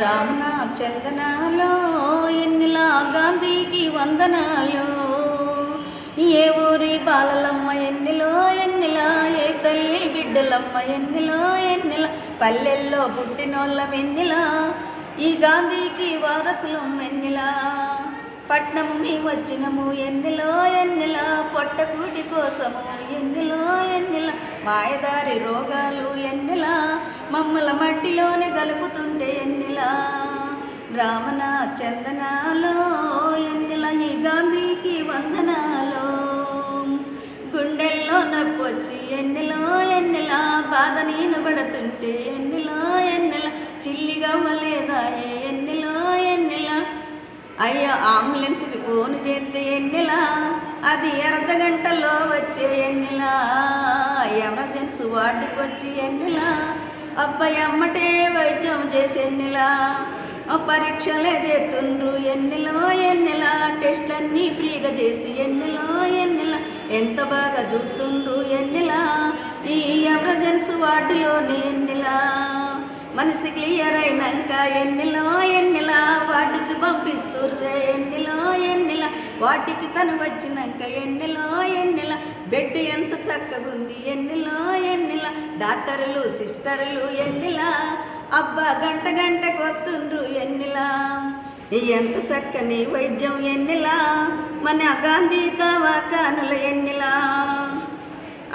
రామన చందనాలో ఎన్నిలా గాంధీకి వందనాలు. ఏ ఊరి బాలలమ్మ ఎన్నిలో ఎన్నిలా, ఏ తల్లి బిడ్డలమ్మ ఎన్నిలో ఎన్నిలా, పల్లెల్లో పుట్టినోళ్ళం ఎన్నిలా, ఈ గాంధీకి వారసులం ఎన్నిలా. పట్నము మేము వచ్చినము ఎన్నిలో ఎన్నిలా, పొట్టకూటి కోసము ఎన్నిలో ఎన్నిలా, మాయదారి రోగాలు ఎన్నిలా, మమ్మల మట్టిలోనే గలుపుతుంటే ఎన్నిలా. రామన చందనాలో ఎన్నిలా, ఈ గాంధీకి వందనాలు. గుండెల్లో నొప్పొచ్చి ఎన్నిలో ఎన్నిలా, బాధ నీనబడుతుంటే ఎన్నిలో ఎన్నిలా, చిల్లిగవ్వలేదాయే ఎన్నిలో ఎన్నిలా. అయ్యో అంబులెన్స్కి ఫోన్ చేస్తే ఎన్నిలా, అది అర్ధగంటలో వచ్చే ఎన్నిలా. ఎమర్జెన్సీ వార్డుకి వచ్చి ఎన్నిలా, అబ్బాయి అమ్మటే వైద్యం చేసి ఎన్నిలా. పరీక్షలే చేస్తుండ్రు ఎన్నిలో ఎన్నిలా, టెస్ట్లన్నీ ఫ్రీగా చేసి ఎన్నిలో ఎన్నిలా, ఎంత బాగా చూస్తుండ్రు ఎన్నిలా, ఈ ఎమర్జెన్సీ వార్డులోని ఎన్నిలా. మనసు క్లియర్ అయినాక ఎన్నిలో ఎన్నిలా, వాటికి పంపిస్తుర్రే ఎన్నిలో ఎన్నిలా, వాటికి తను వచ్చినాక ఎన్నిలో ఎన్నిలా, బెడ్ ఎంత చక్కగుంది ఎన్నిలో ఎన్నిలా, డాక్టర్లు సిస్టర్లు ఎన్నిలా, అబ్బా గంట గంటకు వస్తుండ్రు ఎన్నిలా. ఎంత చక్కని వైద్యం ఎన్నిలా, మన గాంధీ దవాఖానుల ఎన్నిలా.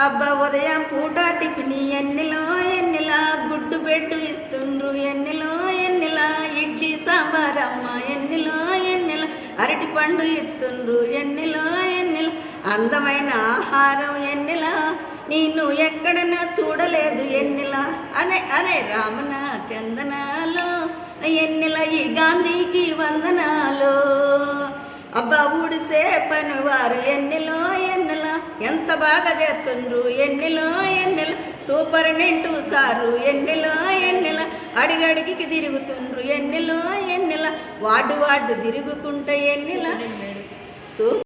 అబ్బా ఉదయం పూట టిఫిని ఎన్నిలో ఎన్నిలా, గుడ్డు బెడ్డు ఇస్తుండ్రు ఎన్నిలో ఎన్నిలా, ఇడ్లీ సాంబారమ్మ ఎన్నిలో ఎన్నిలా, అరటి పండు ఇస్తుండ్రు ఎన్నిలో ఎన్నిలా, అందమైన ఆహారం ఎన్నిలా, నేను ఎక్కడన్నా చూడలేదు ఎన్నిలా. అనే అనే రామన చందనాలు ఎన్నిలా, ఈ గాంధీకి వందనాలు. అబ్బా ఊడిసే పనివారు ఎన్నిలో ఎన్నిలా, ఎంత బాగా చేస్తుండ్రు ఎన్నిలో ఎన్నిలా, సూపరింటెండెంట్ సారు ఎన్నిలో ఎన్నిలా, అడిగడికి తిరుగుతుండ్రు ఎన్నిలో ఎన్నిలా, వార్డు వార్డు తిరుగుకుంటే ఎన్నిలా.